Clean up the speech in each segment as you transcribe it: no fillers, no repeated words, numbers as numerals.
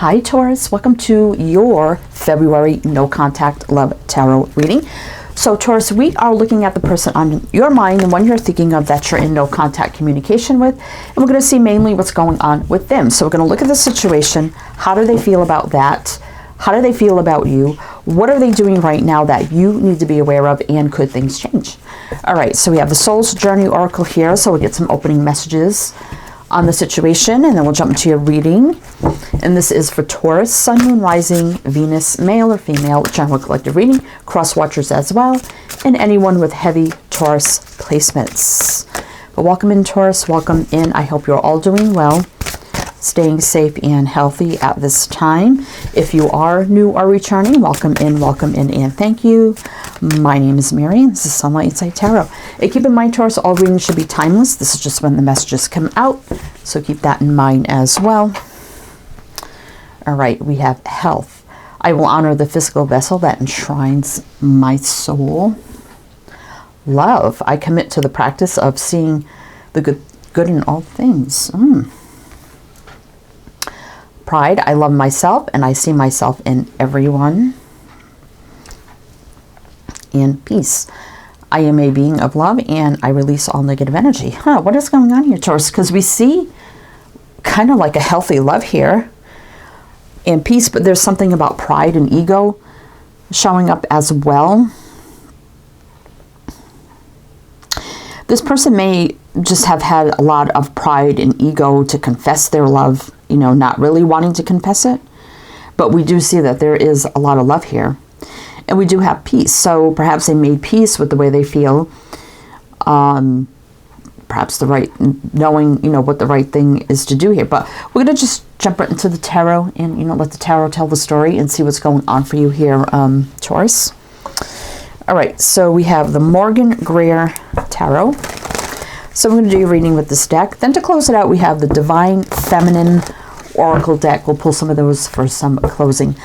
Hi Taurus, welcome to your February No Contact Love Tarot reading. So Taurus, we are looking at the person on your mind, the one you're thinking of that you're in no contact communication with, and we're going to see mainly what's going on with them. So we're going to look at the situation. How do they feel about that? How do they feel about you? What are they doing right now that you need to be aware of, and could things change? All right, so we have the Soul's Journey Oracle here, so we'll get some opening messages on the situation, and then we'll jump into your reading. And this is for Taurus, Sun, Moon, Rising, Venus, male or female, general collective reading, cross watchers as well, and anyone with heavy Taurus placements. But welcome in, Taurus, welcome in. I hope you're all doing well, staying safe and healthy at this time. If you are new or returning, welcome in, and thank you. My name is Mary, and this is Sunlight Insight Tarot. And keep in mind, Taurus, all readings should be timeless. This is just when the messages come out, so keep that in mind as well. All right, we have health. I will honor the physical vessel that enshrines my soul. Love. I commit to the practice of seeing the good in all things. Pride. I love myself and I see myself in everyone. And peace. I am a being of love and I release all negative energy. What is going on here, Taurus? Because we see kind of like a healthy love here and peace, but there's something about pride and ego showing up as well. This person may just have had a lot of pride and ego to confess their love, you know, not really wanting to confess it. But we do see that there is a lot of love here. And we do have peace. So perhaps they made peace with the way they feel. Perhaps knowing, you know, what the right thing is to do here. But we're going to just jump right into the tarot and, you know, let the tarot tell the story and see what's going on for you here, Taurus. All right, so we have the Morgan Greer Tarot. So we're going to do your reading with this deck. Then to close it out, we have the Divine Feminine Oracle deck. We'll pull some of those for some closing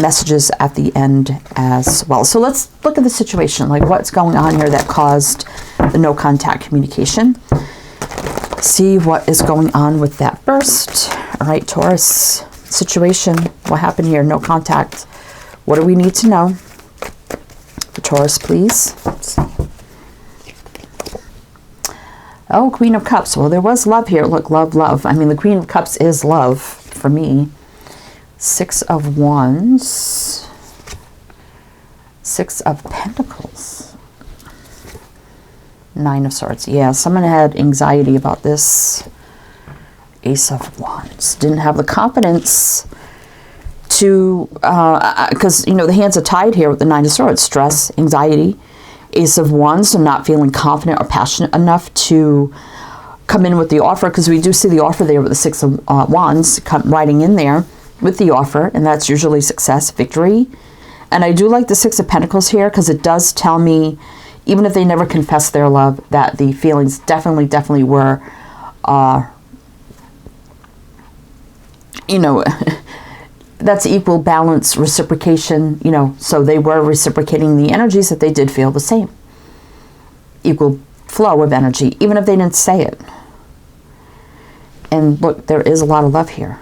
messages at the end as well. So let's look at the situation, like what's going on here that caused the no contact communication. See what is going on with that first. All right, Taurus, situation. What happened here? No contact. What do we need to know? For Taurus, please. Oh, Queen of Cups. Well, there was love here. Look, love. I mean, the Queen of Cups is love for me. Six of Wands. Six of Pentacles. Nine of Swords. Yeah, someone had anxiety about this. Ace of Wands. Didn't have the confidence to, because, you know, the hands are tied here with the Nine of Swords. Stress, anxiety. Ace of Wands, so not feeling confident or passionate enough to come in with the offer, because we do see the offer there with the Six of Wands riding in there with the offer, and that's usually success, victory. And I do like the Six of Pentacles here, because it does tell me, even if they never confess their love, that the feelings definitely were, you know, that's equal balance, reciprocation, you know, so they were reciprocating the energies that they did feel the same. Equal flow of energy, even if they didn't say it. And look, there is a lot of love here.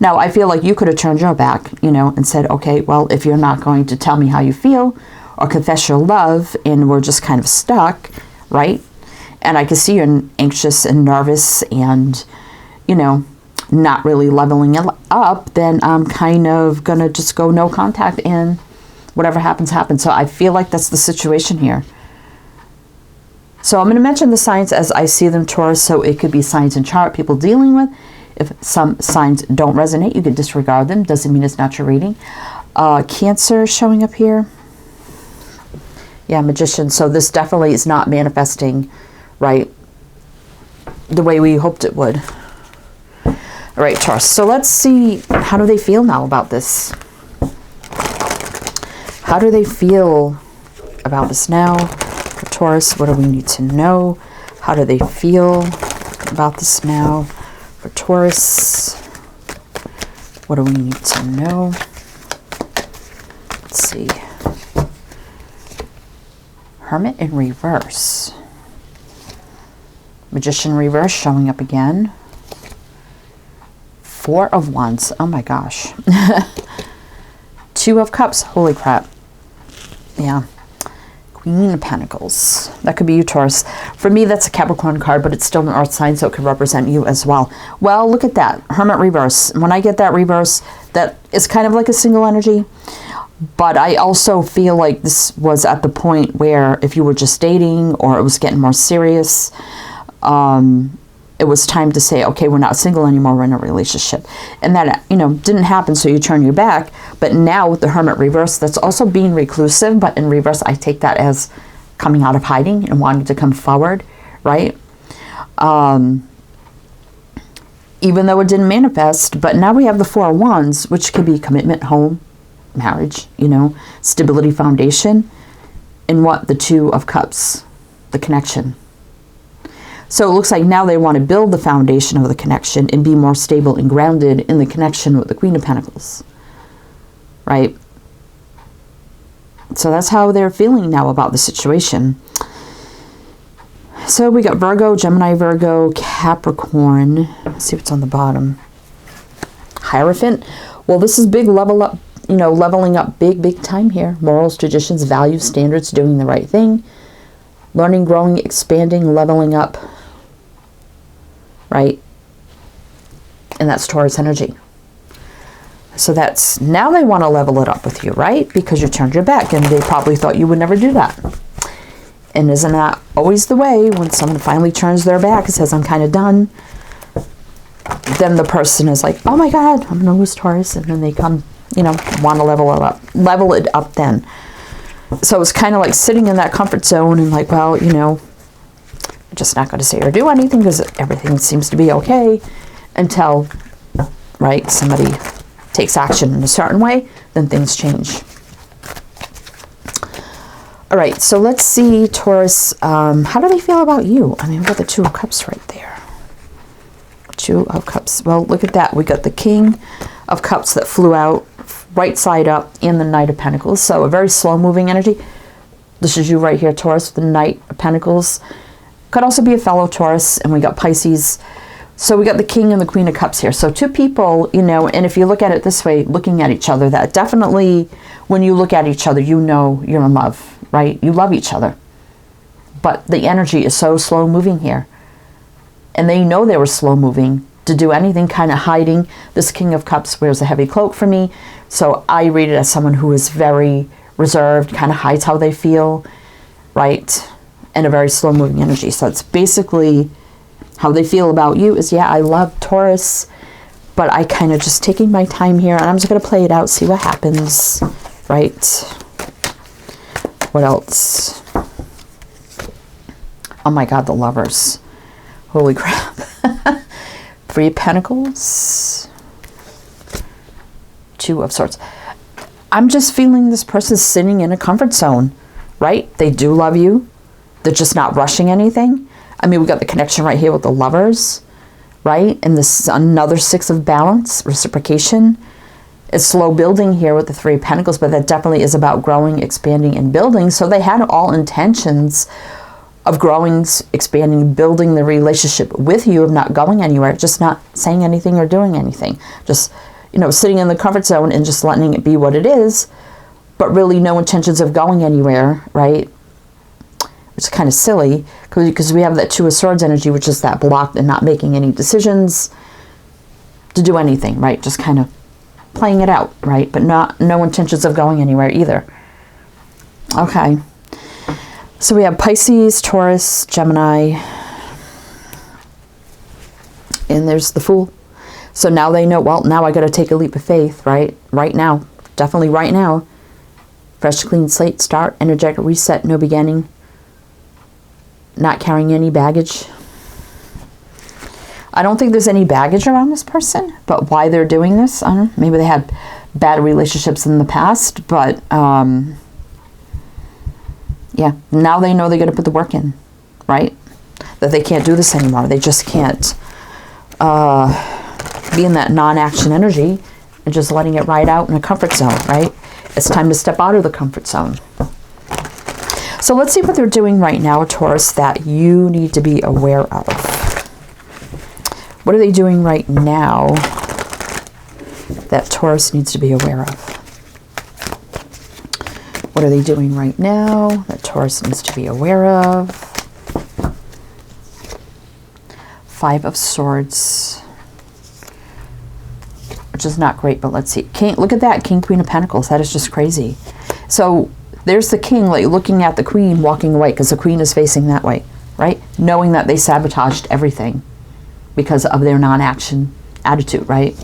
Now, I feel like you could have turned your back, you know, and said, okay, well, if you're not going to tell me how you feel or confess your love and we're just kind of stuck, right? And I can see you're anxious and nervous and, you know, not really leveling it up, then I'm kind of going to just go no contact and whatever happens, happens. So I feel like that's the situation here. So I'm going to mention the signs as I see them, Taurus. So it could be signs and chart people dealing with. If some signs don't resonate, you can disregard them. Doesn't mean it's not your reading. Cancer showing up here. Yeah, Magician. So this definitely is not manifesting, right, the way we hoped it would. All right, Taurus. So let's see, how do they feel now about this? How do they feel about this now? For Taurus, what do we need to know? How do they feel about this now? For Taurus, what do we need to know? Let's see. Hermit in reverse. Magician reverse showing up again. Four of Wands. Oh my gosh. Two of Cups. Holy crap. Yeah. Queen of Pentacles. That could be you, Taurus. For me, that's a Capricorn card, but it's still an earth sign, so it could represent you as well. Well, look at that. Hermit reverse. When I get that reverse, that is kind of like a single energy. But I also feel like this was at the point where if you were just dating or it was getting more serious, it was time to say, okay, we're not single anymore, we're in a relationship. And that, you know, didn't happen, so you turn your back. But now with the Hermit reverse, that's also being reclusive, but in reverse, I take that as coming out of hiding and wanting to come forward, right? Even though it didn't manifest, but now we have the Four of Wands, which could be commitment, home, marriage, you know, stability, foundation, and what? The Two of Cups, the connection. So it looks like now they want to build the foundation of the connection and be more stable and grounded in the connection with the Queen of Pentacles, right? So that's how they're feeling now about the situation. So we got Virgo, Gemini, Virgo, Capricorn. Let's see what's on the bottom. Hierophant. Well, this is big level up, you know, leveling up big time here. Morals, traditions, values, standards, doing the right thing. Learning, growing, expanding, leveling up. Right? And that's Taurus energy. So that's, now they want to level it up with you, right? Because you turned your back and they probably thought you would never do that. And isn't that always the way when someone finally turns their back and says, I'm kind of done? Then the person is like, oh my God, I'm going to lose Taurus. And then they come, you know, want to level it up then. So it's kind of like sitting in that comfort zone and like, well, you know, I'm just not going to say or do anything because everything seems to be okay until, right, somebody takes action in a certain way, then things change. All right, so let's see, Taurus, how do they feel about you? I mean, we've got the Two of Cups right there. Two of Cups. Well, look at that. We got the King of Cups that flew out right side up and the Knight of Pentacles. So a very slow moving energy. This is you right here, Taurus, the Knight of Pentacles. Could also be a fellow Taurus, and we got Pisces. So we got the King and the Queen of Cups here. So two people, you know, and if you look at it this way, looking at each other, that definitely, when you look at each other, you know you're in love, right? You love each other. But the energy is so slow moving here. And they know they were slow moving to do anything, kind of hiding. This King of Cups wears a heavy cloak for me. So I read it as someone who is very reserved, kind of hides how they feel, right? And a very slow moving energy. So it's basically how they feel about you is, yeah, I love Taurus, but I kind of just taking my time here and I'm just going to play it out, see what happens, right? What else? Oh my God, the Lovers. Holy crap. Three of Pentacles. Two of Swords. I'm just feeling this person's sitting in a comfort zone, right? They do love you. They're just not rushing anything. I mean, we got the connection right here with the Lovers, right? And this is another Six of Balance, reciprocation. It's slow building here with the Three of Pentacles, but that definitely is about growing, expanding, and building. So they had all intentions of growing, expanding, building the relationship with you, of not going anywhere, just not saying anything or doing anything. Just, you know, sitting in the comfort zone and just letting it be what it is, but really no intentions of going anywhere, right? It's kind of silly because we have that Two of Swords energy, which is that block and not making any decisions to do anything, right? Just kind of playing it out, right? But no intentions of going anywhere either. Okay. So we have Pisces, Taurus, Gemini, and there's the Fool. So now they know, well, now I got to take a leap of faith, right? Right now. Definitely right now. Fresh, clean slate, start, energetic reset, no beginning. Not carrying any baggage. I don't think there's any baggage around this person, but why they're doing this, I don't know. Maybe they had bad relationships in the past, but yeah, now they know they got to put the work in, right? That they can't do this anymore. They just can't be in that non-action energy and just letting it ride out in a comfort zone, right? It's time to step out of the comfort zone. So let's see what they're doing right now, Taurus, that you need to be aware of. What are they doing right now that Taurus needs to be aware of? What are they doing right now that Taurus needs to be aware of? Five of Swords, which is not great, but let's see. King, look at that, King, Queen of Pentacles. That is just crazy. So there's the king, like looking at the queen walking away, because the queen is facing that way, right? Knowing that they sabotaged everything because of their non-action attitude, right?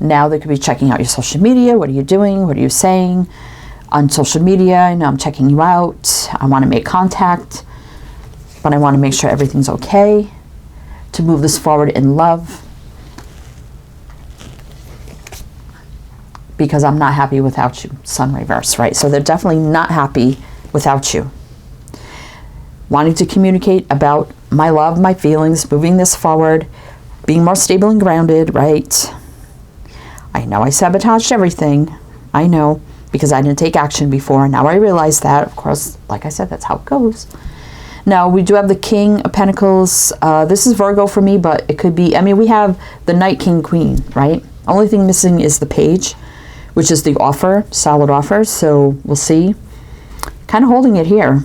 Now they could be checking out your social media. What are you doing? What are you saying on social media? I know I'm checking you out. I want to make contact, but I want to make sure everything's okay to move this forward in love, because I'm not happy without you. Sun reverse, right? So they're definitely not happy without you. Wanting to communicate about my love, my feelings, moving this forward, being more stable and grounded, right? I know I sabotaged everything. I know, because I didn't take action before. Now I realize that. Of course, like I said, that's how it goes. Now, we do have the King of Pentacles. This is Virgo for me, but it could be, I mean, we have the Knight, King, Queen, right? Only thing missing is the Page, which is the offer, solid offer. So we'll see. Kind of holding it here,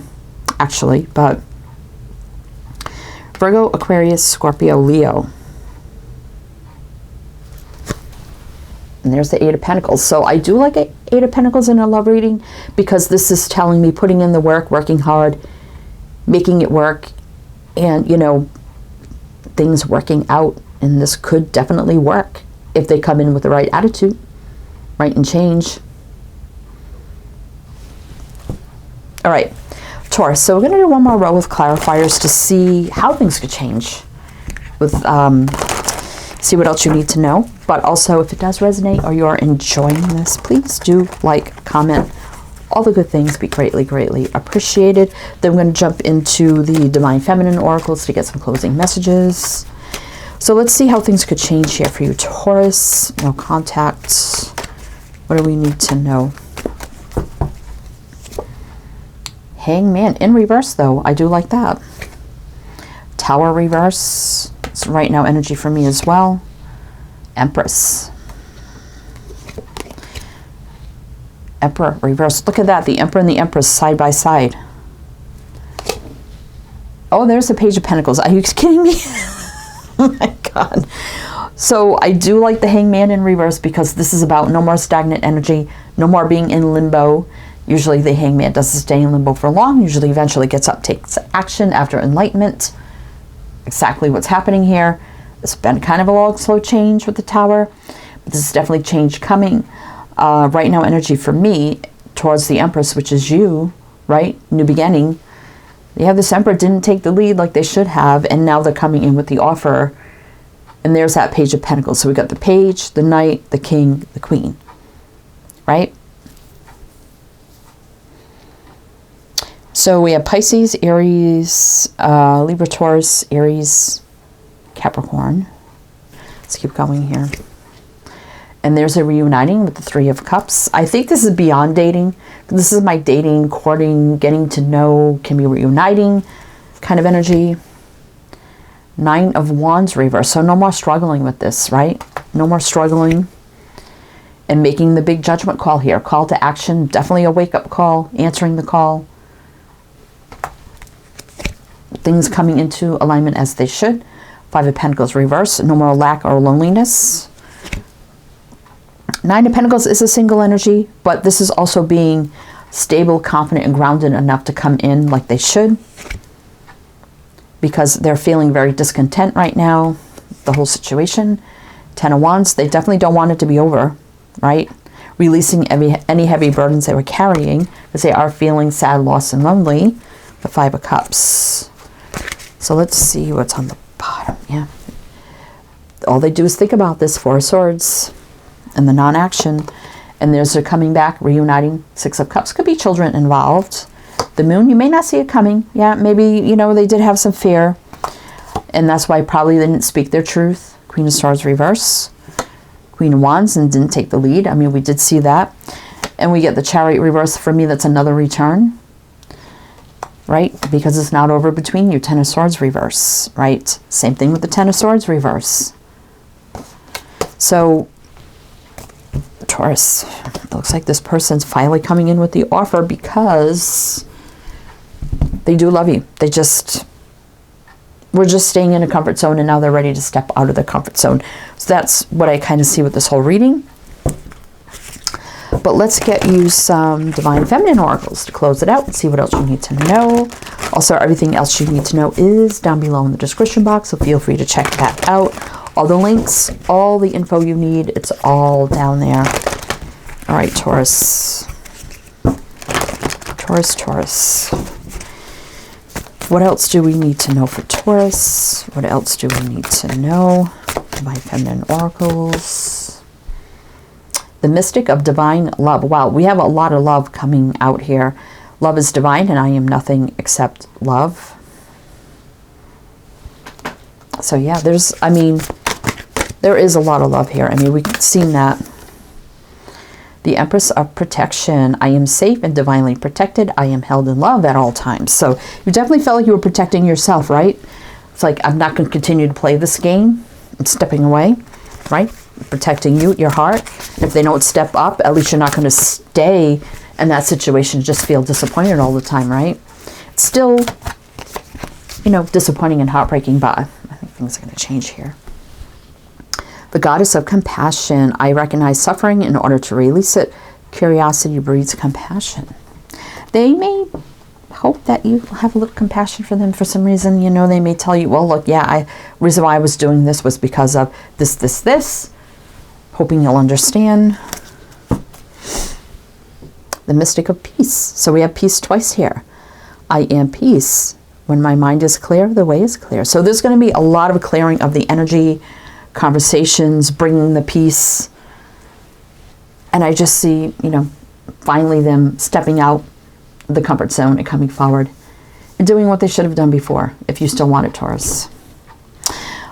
actually, but Virgo, Aquarius, Scorpio, Leo. And there's the Eight of Pentacles. So I do like Eight of Pentacles in a love reading, because this is telling me putting in the work, working hard, making it work, and, you know, things working out. And this could definitely work if they come in with the right attitude, right, and change. All right, Taurus. So we're going to do one more row with clarifiers to see how things could change with, see what else you need to know. But also, if it does resonate or you're enjoying this, please do like, comment. All the good things be greatly, greatly appreciated. Then we're going to jump into the Divine Feminine Oracles to get some closing messages. So let's see how things could change here for you, Taurus. No contact. What do we need to know? Hangman in reverse, though. I do like that. Tower reverse. It's right now energy for me as well. Empress. Emperor reverse. Look at that. The Emperor and the Empress side by side. Oh, there's the Page of Pentacles. Are you kidding me? Oh my God. So I do like the Hangman in reverse, because this is about no more stagnant energy, no more being in limbo. Usually the Hangman doesn't stay in limbo for long. Usually eventually gets up, takes action after enlightenment. Exactly what's happening here. It's been kind of a long, slow change with the Tower, but this is definitely change coming. Right now, energy for me towards the Empress, which is you, right? New beginning. You have this Emperor didn't take the lead like they should have, and now they're coming in with the offer. And there's that Page of Pentacles. So we got the Page, the Knight, the King, the Queen, right? So we have Pisces, Aries, Libra, Taurus, Aries, Capricorn. Let's keep going here. And there's a reuniting with the Three of Cups. I think this is beyond dating. This is my dating, courting, getting to know, can be reuniting kind of energy. Nine of Wands reverse. So no more struggling with this, right? No more struggling. And making the big judgment call here. Call to action. Definitely a wake-up call. Answering the call. Things coming into alignment as they should. Five of Pentacles reverse. No more lack or loneliness. Nine of Pentacles is a single energy, but this is also being stable, confident, and grounded enough to come in like they should, because they're feeling very discontent right now, the whole situation. Ten of Wands, they definitely don't want it to be over, right? Releasing any heavy burdens they were carrying, because they are feeling sad, lost, and lonely. The Five of Cups. So let's see what's on the bottom. Yeah. All they do is think about this. Four of Swords. And the non-action. And there's a coming back, reuniting. Six of Cups. Could be children involved. The Moon, you may not see it coming. Yeah, maybe, you know, they did have some fear. And that's why probably they didn't speak their truth. Queen of Swords reverse. Queen of Wands, and didn't take the lead. I mean, we did see that. And we get the Chariot reverse. For me, that's another return. Right? Because it's not over between you. Ten of Swords reverse. Right? Same thing with the Ten of Swords reverse. So Taurus. It looks like this person's finally coming in with the offer because they do love you. They just were just staying in a comfort zone, and now they're ready to step out of the comfort zone. So that's what I kind of see with this whole reading. But let's get you some Divine Feminine oracles to close it out and see what else you need to know. Also, everything else you need to know is down below in the description box, so feel free to check that out. All the links, all the info you need, it's all down there. All right, Taurus. Taurus. What else do we need to know for Taurus? What else do we need to know? Divine Feminine oracles. The Mystic of Divine Love. Wow, we have a lot of love coming out here. Love is divine, and I am nothing except love. So yeah, there is a lot of love here. I mean, we've seen that. The Empress of Protection. I am safe and divinely protected. I am held in love at all times. So you definitely felt like you were protecting yourself, right? It's like, I'm not going to continue to play this game. I'm stepping away, right? Protecting you, your heart. If they don't step up, at least you're not going to stay in that situation and just feel disappointed all the time, right? It's still, disappointing and heartbreaking, but I think things are going to change here. The Goddess of Compassion. I recognize suffering in order to release it. Curiosity breeds compassion. They may hope that you have a little compassion for them for some reason. They may tell you, well, look, yeah, reason why I was doing this was because of this. Hoping you'll understand. The Mystic of Peace. So we have peace twice here. I am peace. When my mind is clear, the way is clear. So there's going to be a lot of clearing of the energy, conversations, bringing the peace. And I just see, finally them stepping out of the comfort zone and coming forward and doing what they should have done before, if you still want it, Taurus.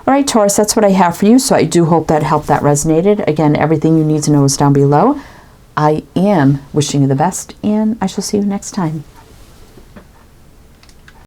All right, Taurus, that's what I have for you. So I do hope that helped, that resonated. Again, everything you need to know is down below. I am wishing you the best, and I shall see you next time.